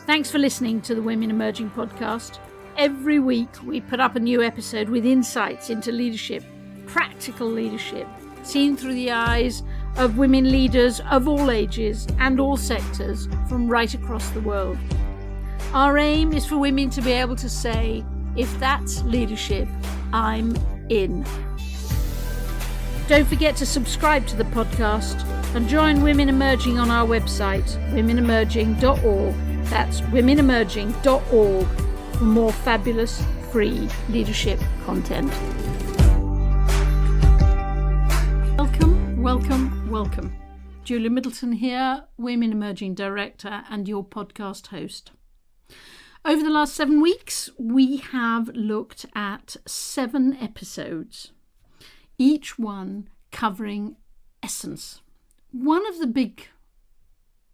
Thanks for listening to the Women Emerging podcast. Every week we put up a new episode with insights into leadership, practical leadership, seen through the eyes of women leaders of all ages and all sectors from right across the world. Our aim is for women to be able to say, if that's leadership, I'm in. Don't forget to subscribe to the podcast and join Women Emerging on our website, womenemerging.org. That's womenemerging.org for more fabulous free leadership content. Welcome. Julia Middleton here, Women Emerging Director and your podcast host. Over the last 7 weeks, we have looked at 7 episodes, each one covering essence. One of the big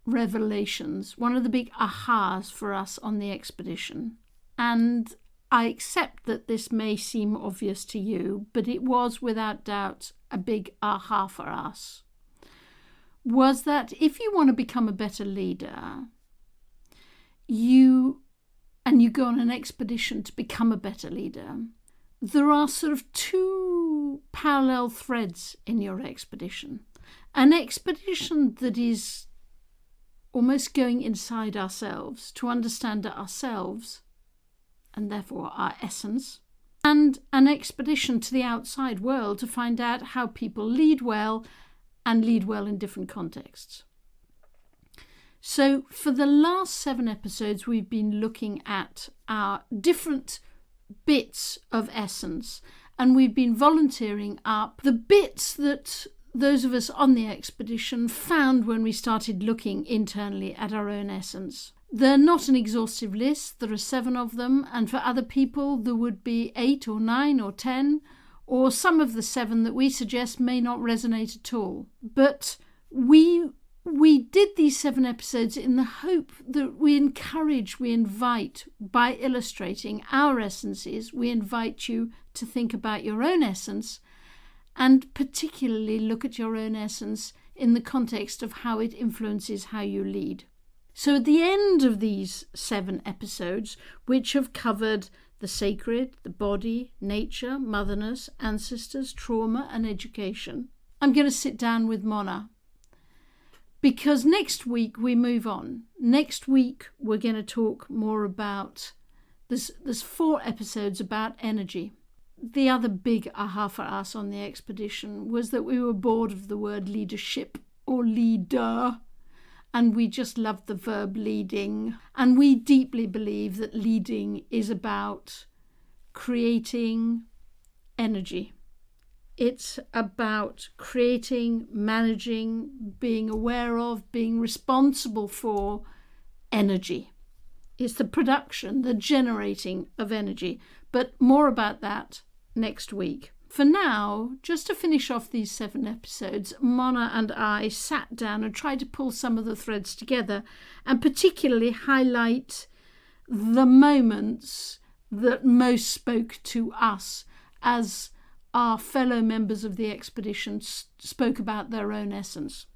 revelations, one of the big ahas for us on the expedition, and I accept that this may seem obvious to you, but it was without doubt a big aha for us, was that if you want to become a better leader, you go on an expedition to become a better leader, there are sort of 2 parallel threads in your expedition. An expedition that is almost going inside ourselves to understand ourselves and therefore our essence, and an expedition to the outside world to find out how people lead well and lead well in different contexts. So for the last 7 episodes, we've been looking at our different bits of essence, and we've been volunteering up the bits that those of us on the expedition found when we started looking internally at our own essence. They're not an exhaustive list. There are 7 of them, and for other people there would be 8 or 9 or 10, or some of the 7 that we suggest may not resonate at all. But we did these 7 episodes in the hope that we invite, by illustrating our essences, we invite you to think about your own essence, and particularly look at your own essence in the context of how it influences how you lead. So at the end of these 7 episodes, which have covered the sacred, the body, nature, motherness, ancestors, trauma and education, I'm going to sit down with Mona. Because next week we move on. Next week we're going to talk more about, there's 4 episodes about energy. The other big aha for us on the expedition was that we were bored of the word leadership or leader, and we just loved the verb leading. And we deeply believe that leading is about creating energy. It's about creating, managing, being aware of, being responsible for energy. It's the production, the generating of energy. But more about that next week. For now, just to finish off these 7 episodes, Mona and I sat down and tried to pull some of the threads together and particularly highlight the moments that most spoke to us as our fellow members of the expedition spoke about their own essence.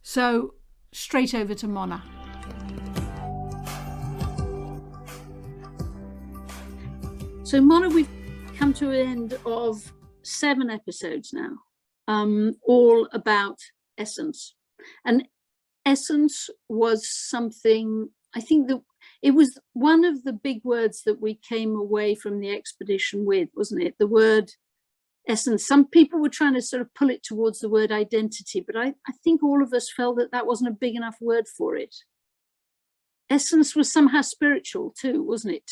So, straight over to Mona. So, Mona, we've come to an end of 7 episodes now, all about essence. And essence was something, I think that it was one of the big words that we came away from the expedition with, wasn't it? The word essence. Some people were trying to sort of pull it towards the word identity, but I think all of us felt that wasn't a big enough word for it. Essence was somehow spiritual too, wasn't it?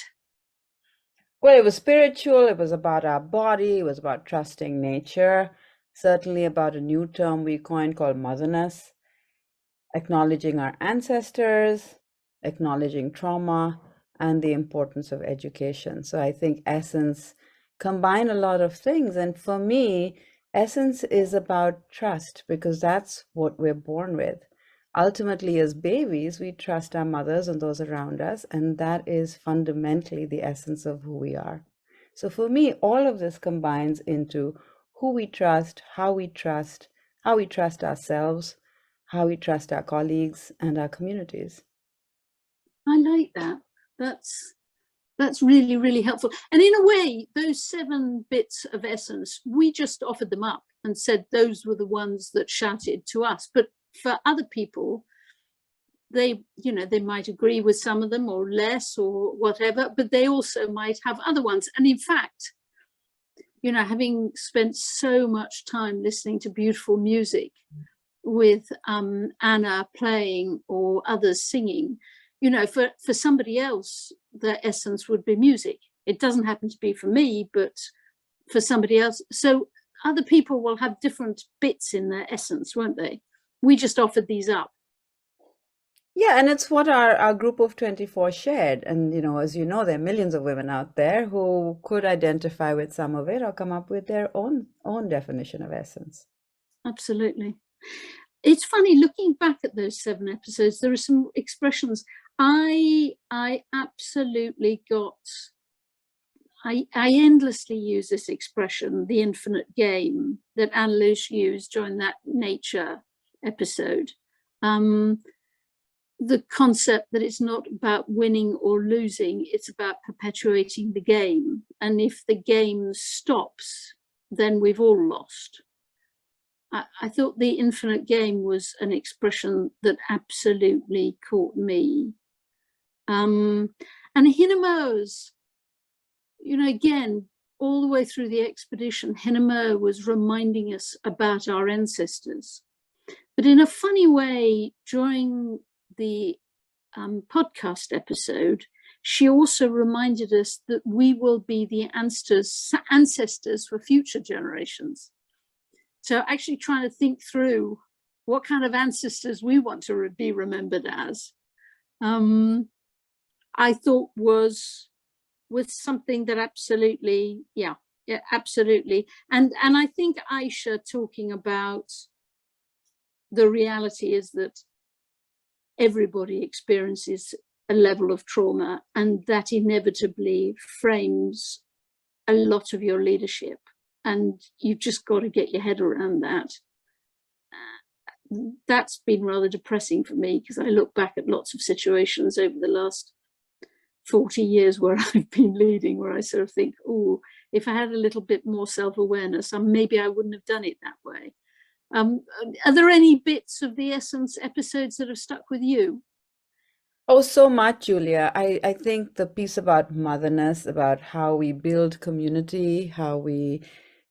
Well, it was spiritual, it was about our body, it was about trusting nature, certainly about a new term we coined called motherness, acknowledging our ancestors, acknowledging trauma, and the importance of education. So I think essence combine a lot of things. And for me, essence is about trust, because that's what we're born with. Ultimately, as babies, we trust our mothers and those around us, and that is fundamentally the essence of who we are. So for me, all of this combines into who we trust, how we trust ourselves, how we trust our colleagues and our communities. I like that. That's really, really helpful. And in a way, those 7 bits of essence, we just offered them up and said those were the ones that shouted to us. But for other people, they might agree with some of them or less or whatever, but they also might have other ones. And in fact, having spent so much time listening to beautiful music with Anna playing or others singing, for somebody else, the essence would be music. It doesn't happen to be for me, but for somebody else. So other people will have different bits in their essence, won't they? We just offered these up. Yeah, and it's what our group of 24 shared. And, as you know, there are millions of women out there who could identify with some of it or come up with their own definition of essence. Absolutely. It's funny, looking back at those 7 episodes, there are some expressions I absolutely got. I endlessly use this expression, the infinite game, that Anne-Luce used during that nature episode. The concept that it's not about winning or losing, it's about perpetuating the game. And if the game stops, then we've all lost. I thought the infinite game was an expression that absolutely caught me. And Hinemo's, again, all the way through the expedition, Hinemo was reminding us about our ancestors. But in a funny way, during the podcast episode, she also reminded us that we will be the ancestors for future generations. So actually trying to think through what kind of ancestors we want to be remembered as, I thought was something that absolutely, yeah, absolutely. And I think Aisha talking about the reality is that everybody experiences a level of trauma, and that inevitably frames a lot of your leadership. And you've just got to get your head around that. That's been rather depressing for me, because I look back at lots of situations over the last 40 years where I've been leading, where I sort of think, oh, if I had a little bit more self-awareness, maybe I wouldn't have done it that way. Are there any bits of the Essence episodes that have stuck with you? Oh, so much, Julia. I think the piece about motherness, about how we build community, how we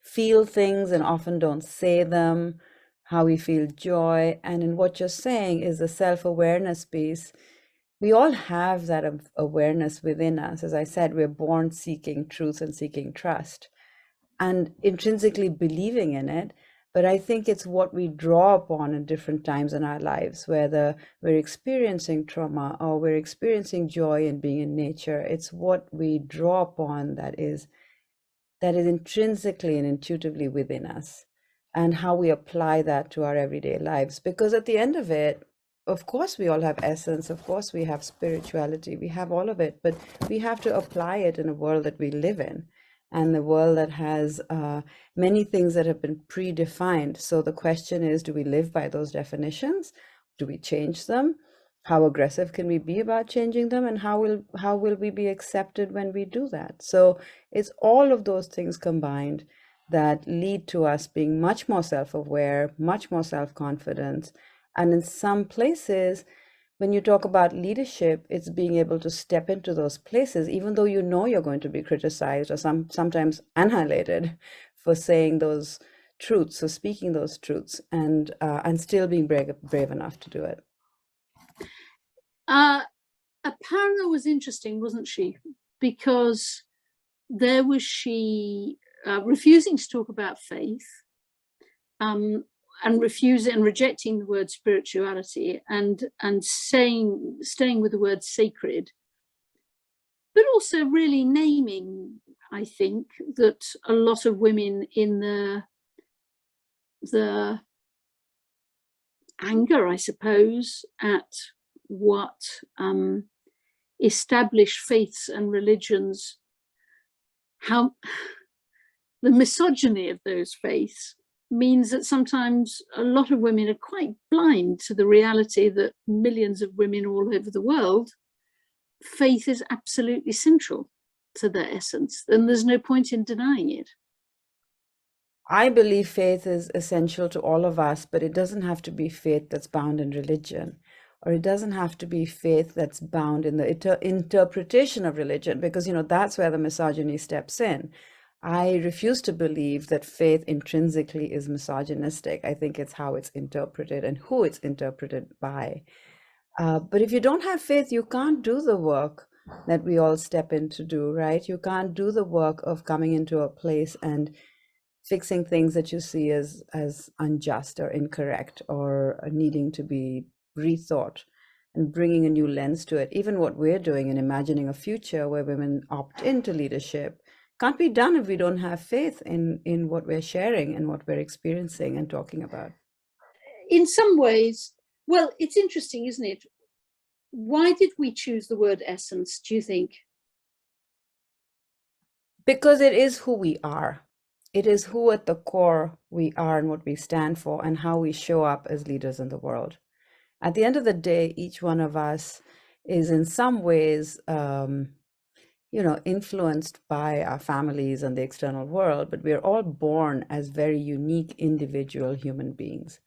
feel things and often don't say them, how we feel joy. And in what you're saying is the self-awareness piece. We all have that awareness within us. As I said, we're born seeking truth and seeking trust and intrinsically believing in it. But I think it's what we draw upon at different times in our lives, whether we're experiencing trauma or we're experiencing joy in being in nature. It's what we draw upon that is intrinsically and intuitively within us, and how we apply that to our everyday lives. Because at the end of it, of course, we all have essence. Of course, we have spirituality. We have all of it, but we have to apply it in a world that we live in, and the world that has many things that have been predefined. So the question is, do we live by those definitions? Do we change them? How aggressive can we be about changing them? And how will we be accepted when we do that? So it's all of those things combined that lead to us being much more self-aware, much more self-confident. And in some places, when you talk about leadership, it's being able to step into those places, even though you know you're going to be criticized or sometimes annihilated for saying those truths or speaking those truths, and still being brave enough to do it. Aparna was interesting, wasn't she? Because there was she refusing to talk about faith, and refusing and rejecting the word spirituality, and staying with the word sacred, but also really naming, I think, that a lot of women in the anger, I suppose, at what established faiths and religions, how the misogyny of those faiths means that sometimes a lot of women are quite blind to the reality that millions of women all over the world faith is absolutely central to their essence, and there's no point in denying it. I believe faith is essential to all of us, but it doesn't have to be faith that's bound in religion, or it doesn't have to be faith that's bound in the interpretation of religion, because, that's where the misogyny steps in. I refuse to believe that faith intrinsically is misogynistic. I think it's how it's interpreted and who it's interpreted by. But if you don't have faith, you can't do the work that we all step in to do, right? You can't do the work of coming into a place and fixing things that you see as unjust or incorrect or needing to be rethought, and bringing a new lens to it. Even what we're doing and imagining a future where women opt into leadership can't be done if we don't have faith in what we're sharing and what we're experiencing and talking about. In some ways, well, it's interesting, isn't it? Why did we choose the word essence, do you think? Because it is who we are. It is who at the core we are and what we stand for and how we show up as leaders in the world. At the end of the day, each one of us is in some ways, influenced by our families and the external world, but we're all born as very unique individual human beings.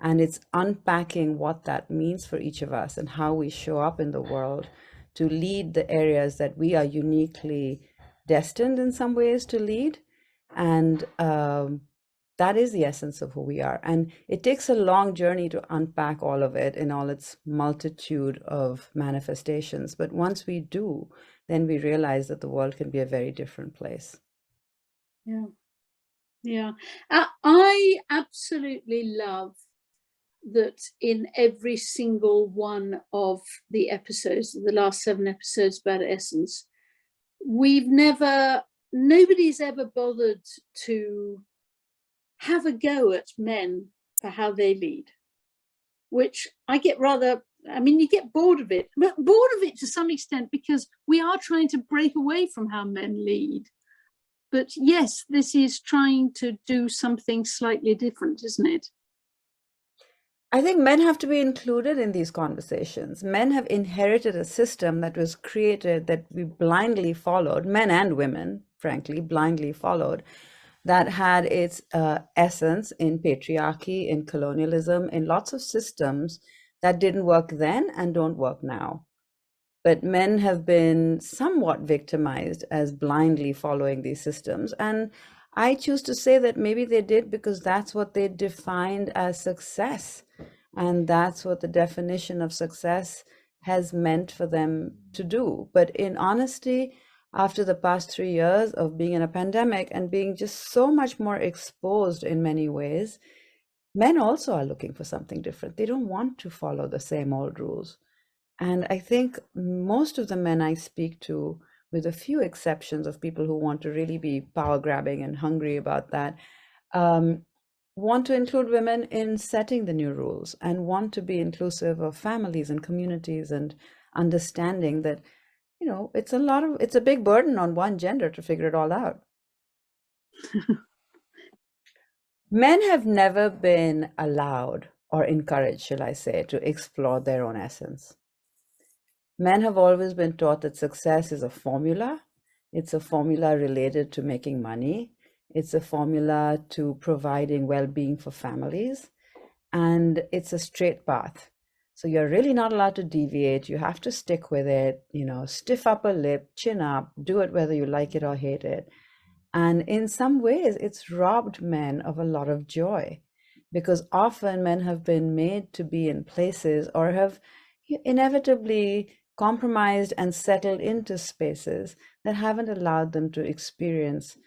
And it's unpacking what that means for each of us and how we show up in the world to lead the areas that we are uniquely destined in some ways to lead. And that is the essence of who we are. And it takes a long journey to unpack all of it in all its multitude of manifestations. But once we do, then we realize that the world can be a very different place. Yeah. Yeah. I absolutely love that in every single one of the episodes, the last 7 episodes about essence, nobody's ever bothered to have a go at men for how they lead, which I get you get bored of it, but bored of it to some extent because we are trying to break away from how men lead. But yes, this is trying to do something slightly different, isn't it? I think men have to be included in these conversations. Men have inherited a system that was created that we blindly followed, men and women, frankly, blindly followed, that had its essence in patriarchy, in colonialism, in lots of systems that didn't work then and don't work now. But men have been somewhat victimized as blindly following these systems. And I choose to say that maybe they did because that's what they defined as success. And that's what the definition of success has meant for them to do. But in honesty, after the past 3 years of being in a pandemic and being just so much more exposed in many ways, men also are looking for something different. They don't want to follow the same old rules. And I think most of the men I speak to, with a few exceptions of people who want to really be power grabbing and hungry about that, want to include women in setting the new rules and want to be inclusive of families and communities and understanding that, it's a big burden on one gender to figure it all out. Men have never been allowed or encouraged, shall I say, to explore their own essence. Men have always been taught that success is a formula. It's a formula related to making money. It's a formula to providing well-being for families. And it's a straight path. So you're really not allowed to deviate. You have to stick with it, stiff upper lip, chin up, do it whether you like it or hate it. And in some ways, it's robbed men of a lot of joy because often men have been made to be in places or have inevitably compromised and settled into spaces that haven't allowed them to experience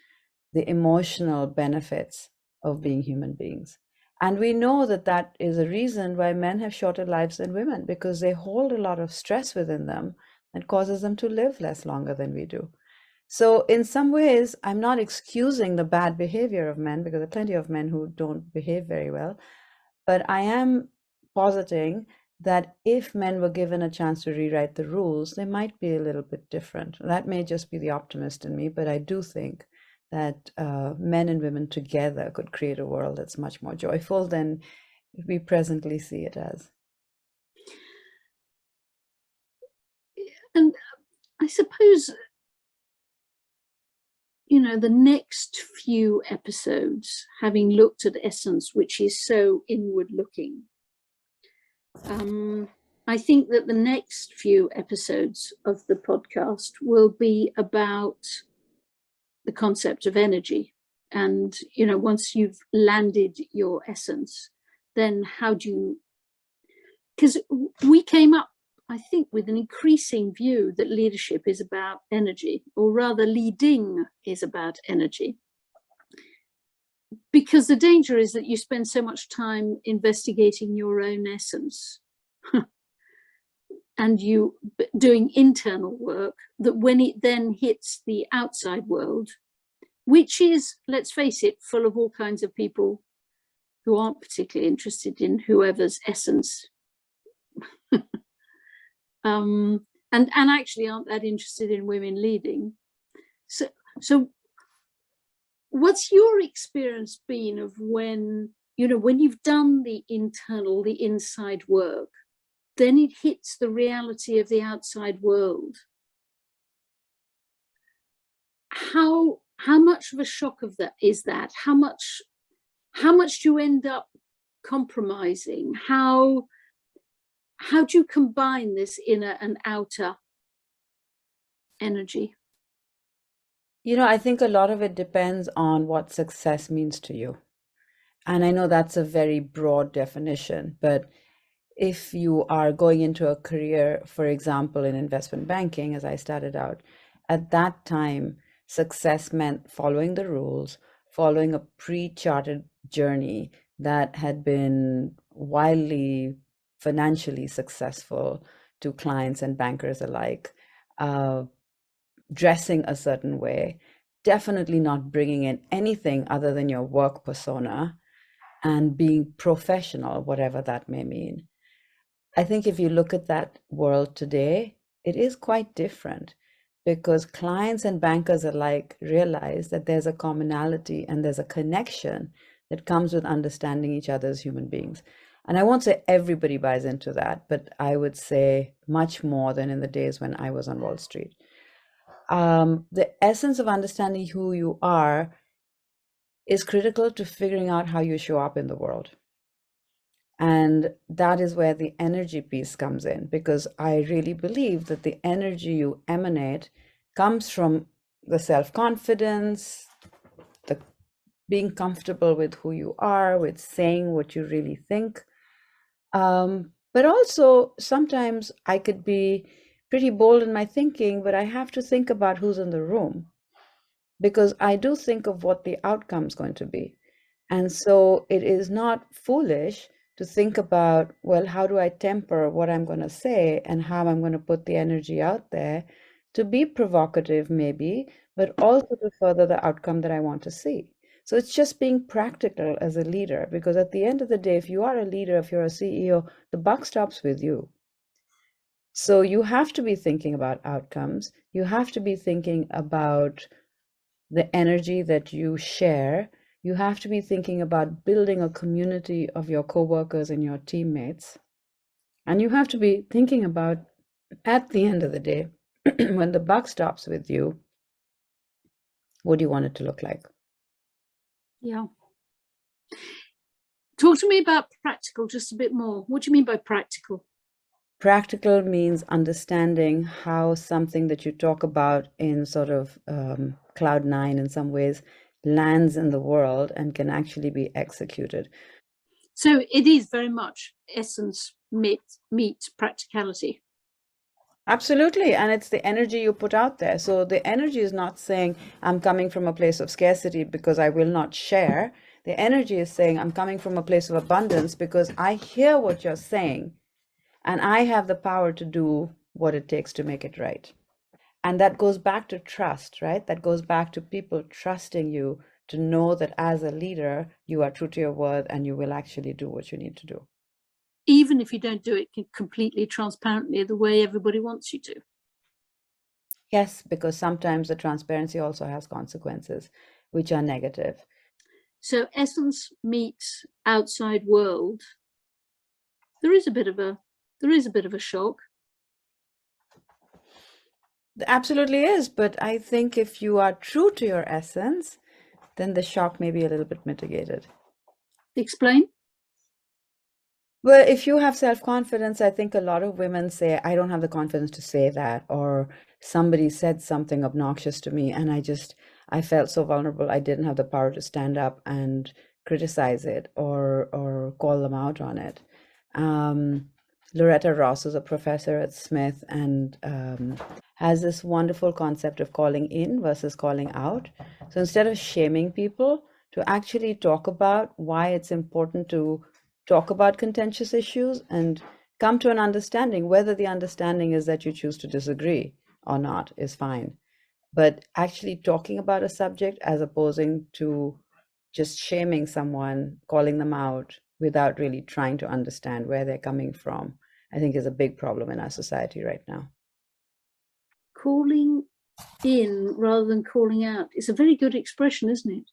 the emotional benefits of being human beings. And we know that that is a reason why men have shorter lives than women, because they hold a lot of stress within them that causes them to live less longer than we do. So in some ways, I'm not excusing the bad behavior of men, because there are plenty of men who don't behave very well, but I am positing that if men were given a chance to rewrite the rules, they might be a little bit different. That may just be the optimist in me, but I do think that men and women together could create a world that's much more joyful than we presently see it as. And I suppose, the next few episodes, having looked at Essence, which is so inward looking, I think that the next few episodes of the podcast will be about the concept of energy. And, once you've landed your essence, then how do you, because we came up, I think, with an increasing view that leadership is about energy, or rather leading is about energy. Because the danger is that you spend so much time investigating your own essence and you doing internal work, that when it then hits the outside world, which is, let's face it, full of all kinds of people who aren't particularly interested in whoever's essence, and actually aren't that interested in women leading. So what's your experience been of when you've done the internal, the inside work, then it hits the reality of the outside world? How much of a shock of that is that? How much do you end up compromising? How do you combine this inner and outer energy? I think a lot of it depends on what success means to you. And I know that's a very broad definition, but if you are going into a career, for example, in investment banking, as I started out, at that time, success meant following the rules, following a pre-charted journey that had been wildly financially successful to clients and bankers alike, dressing a certain way, definitely not bringing in anything other than your work persona, and being professional, whatever that may mean. I think if you look at that world today, it is quite different, because clients and bankers alike realize that there's a commonality and there's a connection that comes with understanding each other as human beings. And I won't say everybody buys into that, but I would say much more than in the days when I was on Wall Street. The essence of understanding who you are is critical to figuring out how you show up in the world. And that is where the energy piece comes in, because I really believe that the energy you emanate comes from the self-confidence, the being comfortable with who you are, with saying what you really think. But also sometimes I could be pretty bold in my thinking, but I have to think about who's in the room, because I do think of what the outcome is going to be. And so it is not foolish to think about, well, how do I temper what I'm going to say and how I'm going to put the energy out there to be provocative, maybe, but also to further the outcome that I want to see. So it's just being practical as a leader, because at the end of the day, if you are a leader, if you're a CEO, the buck stops with you. So you have to be thinking about outcomes. You have to be thinking about the energy that you share. You have to be thinking about building a community of your coworkers and your teammates. And you have to be thinking about, at the end of the day, when the buck stops with you, what do you want it to look like? Yeah. Talk to me about practical just a bit more. What do you mean by practical? Practical means understanding how something that you talk about in sort of cloud nine in some ways lands in the world and can actually be executed. So it is very much essence meets practicality. Absolutely. And it's the energy you put out there. So the energy is not saying, I'm coming from a place of scarcity because I will not share. The energy is saying, I'm coming from a place of abundance because I hear what you're saying and I have the power to do what it takes to make it right. And that goes back to trust, right? That goes back to people trusting you to know that as a leader, you are true to your word and you will actually do what you need to do. Even if you don't do it completely transparently the way everybody wants you to. Yes, because sometimes the transparency also has consequences, which are negative. So essence meets outside world. There is a bit of a shock. Absolutely is, but I think if you are true to your essence, then the shock may be a little bit mitigated. Explain. Well, if you have self-confidence, I think a lot of women say, I don't have the confidence to say that, or somebody said something obnoxious to me, and I felt so vulnerable, I didn't have the power to stand up and criticize it or call them out on it. Loretta Ross is a professor at Smith and has this wonderful concept of calling in versus calling out. So instead of shaming people, to actually talk about why it's important to talk about contentious issues and come to an understanding. Whether the understanding is that you choose to disagree or not is fine. But actually talking about a subject as opposing to just shaming someone, calling them out without really trying to understand where they're coming from, I think is a big problem in our society right now. Calling in rather than calling out is a very good expression, isn't it?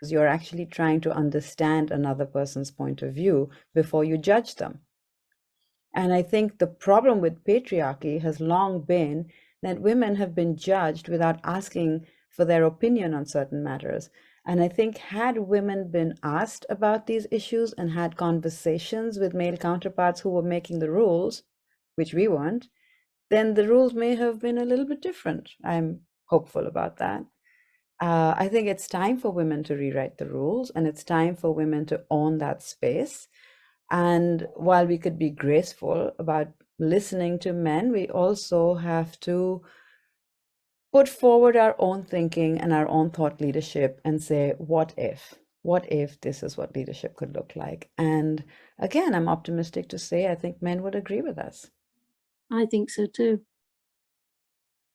You're actually trying to understand another person's point of view before you judge them. And I think the problem with patriarchy has long been that women have been judged without asking for their opinion on certain matters. And I think had women been asked about these issues and had conversations with male counterparts who were making the rules, which we weren't, then the rules may have been a little bit different. I'm hopeful about that. I think it's time for women to rewrite the rules, and it's time for women to own that space. And while we could be graceful about listening to men, we also have to put forward our own thinking and our own thought leadership and say, what if? What if this is what leadership could look like? And again, I'm optimistic to say I think men would agree with us. I think so too.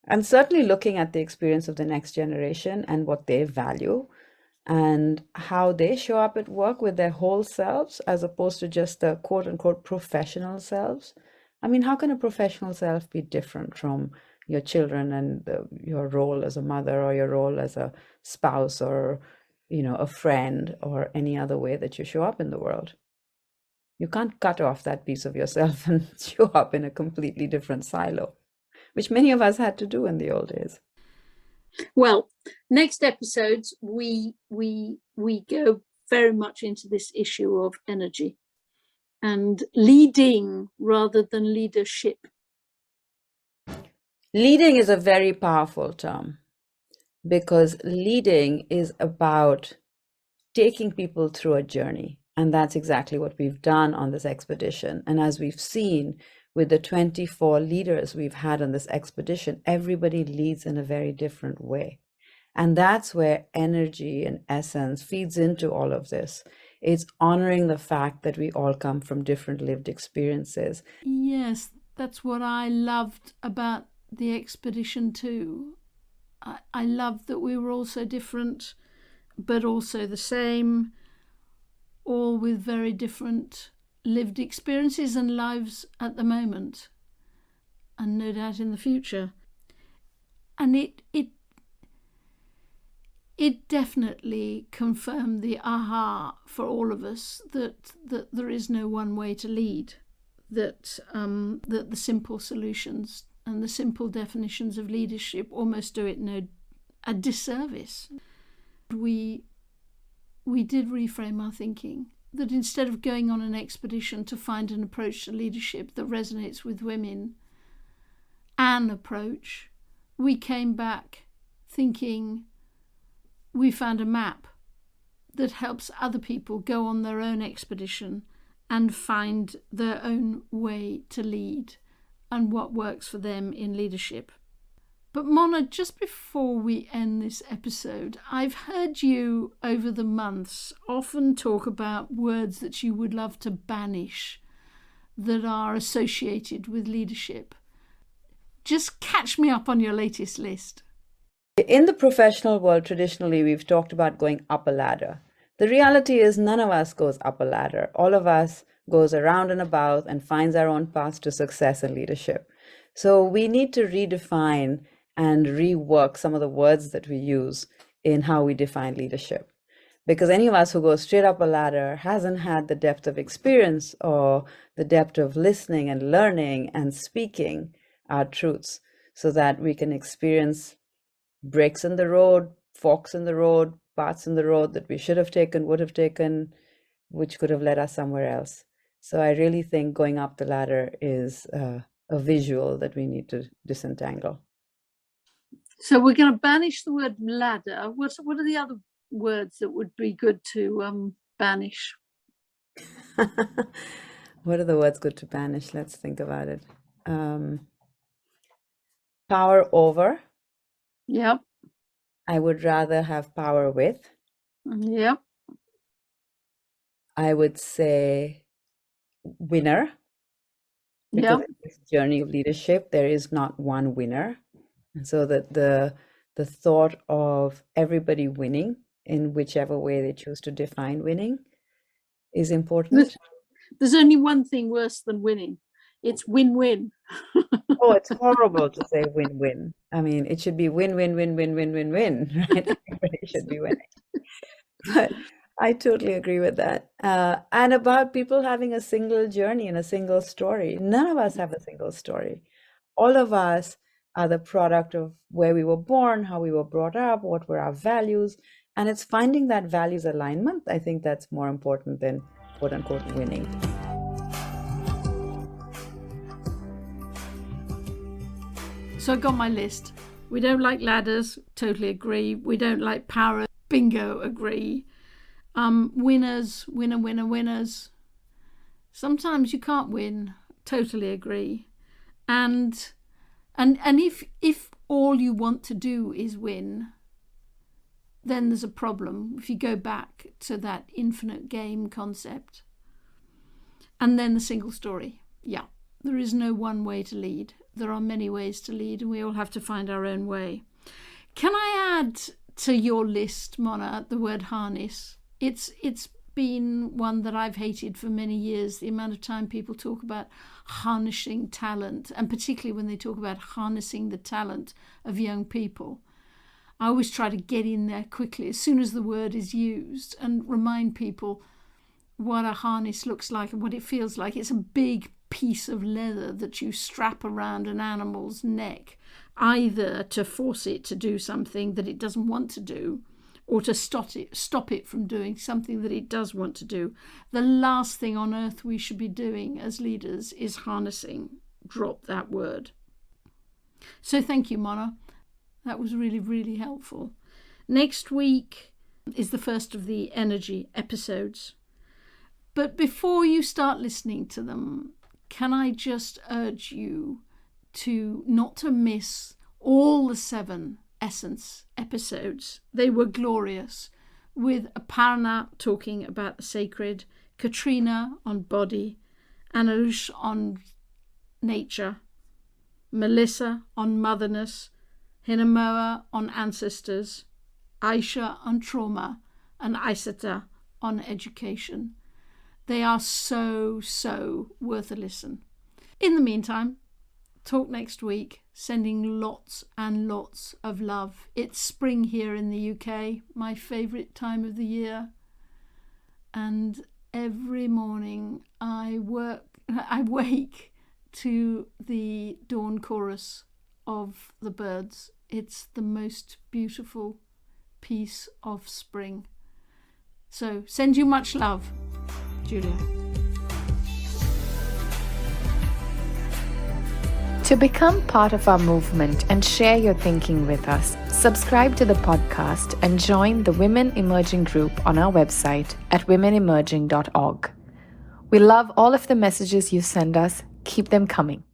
And certainly looking at the experience of the next generation and what they value and how they show up at work with their whole selves as opposed to just the quote unquote professional selves. I mean, how can a professional self be different from your children and your role as a mother or your role as a spouse or, a friend or any other way that you show up in the world? You can't cut off that piece of yourself and show up in a completely different silo, which many of us had to do in the old days. Well, next episodes we go very much into this issue of energy and leading rather than leadership. Leading is a very powerful term because leading is about taking people through a journey. And that's exactly what we've done on this expedition. And as we've seen with the 24 leaders we've had on this expedition, everybody leads in a very different way. And that's where energy and essence feeds into all of this. It's honoring the fact that we all come from different lived experiences. Yes, that's what I loved about the expedition too. I loved that we were all so different, but also the same, all with very different lived experiences and lives at the moment, and no doubt in the future. And it definitely confirmed the aha for all of us that there is no one way to lead, that the simple solutions and the simple definitions of leadership almost do it a disservice. We did reframe our thinking, that instead of going on an expedition to find an approach to leadership that resonates with women, an approach, we came back thinking we found a map that helps other people go on their own expedition and find their own way to lead and what works for them in leadership. But Mona, just before we end this episode, I've heard you over the months often talk about words that you would love to banish that are associated with leadership. Just catch me up on your latest list. In the professional world, traditionally, we've talked about going up a ladder. The reality is none of us goes up a ladder. All of us goes around and about and finds our own path to success and leadership. So we need to redefine and rework some of the words that we use in how we define leadership. Because any of us who goes straight up a ladder hasn't had the depth of experience or the depth of listening and learning and speaking our truths. so that we can experience breaks in the road, forks in the road, parts in the road that we should have taken, would have taken, which could have led us somewhere else. So I really think going up the ladder is a visual that we need to disentangle. So we're going to banish the word ladder. What are the other words that would be good to banish? What are the words good to banish? Let's think about it. Power over. Yep. I would rather have power with. Yep. I would say winner. Because in this journey of leadership, there is not one winner. And so that the thought of everybody winning in whichever way they choose to define winning is important. There's only one thing worse than winning. It's win-win. Oh, it's horrible to say win-win. I mean, it should be win-win-win-win-win-win-win, right? Everybody should be winning. But I totally agree with that. And about people having a single journey and a single story. None of us have a single story. All of us are the product of where we were born, how we were brought up, what were our values. And it's finding that values alignment. I think that's more important than quote unquote winning. So I got my list. We don't like ladders, totally agree. We don't like power, bingo, agree. Winners, winners. Sometimes you can't win, totally agree. And if all you want to do is win, then there's a problem. If you go back to that infinite game concept. And then the single story. Yeah, there is no one way to lead. There are many ways to lead, and we all have to find our own way. Can I add to your list, Mona, the word harness? It's been one that I've hated for many years, the amount of time people talk about harnessing talent, and particularly when they talk about harnessing the talent of young people. I always try to get in there quickly as soon as the word is used and remind people what a harness looks like and what it feels like. It's a big piece of leather that you strap around an animal's neck, either to force it to do something that it doesn't want to do, or to stop it from doing something that it does want to do. The last thing on earth we should be doing as leaders is harnessing. Drop that word. So thank you, Mona. That was really, really helpful. Next week is the first of the energy episodes. But before you start listening to them, can I just urge you to not to miss all the 7 Essence episodes. They were glorious, with Aparna talking about the sacred, Katrina on body, Anush on nature, Melissa on motherness, Hinamoa on ancestors, Aisha on trauma, and Isata on education. They are so worth a listen. In the meantime, talk next week, sending lots and lots of love. It's spring here in the UK, my favourite time of the year. And every morning I wake to the dawn chorus of the birds. It's the most beautiful piece of spring. So send you much love, Julia. To become part of our movement and share your thinking with us, subscribe to the podcast and join the Women Emerging group on our website at womenemerging.org. We love all of the messages you send us. Keep them coming.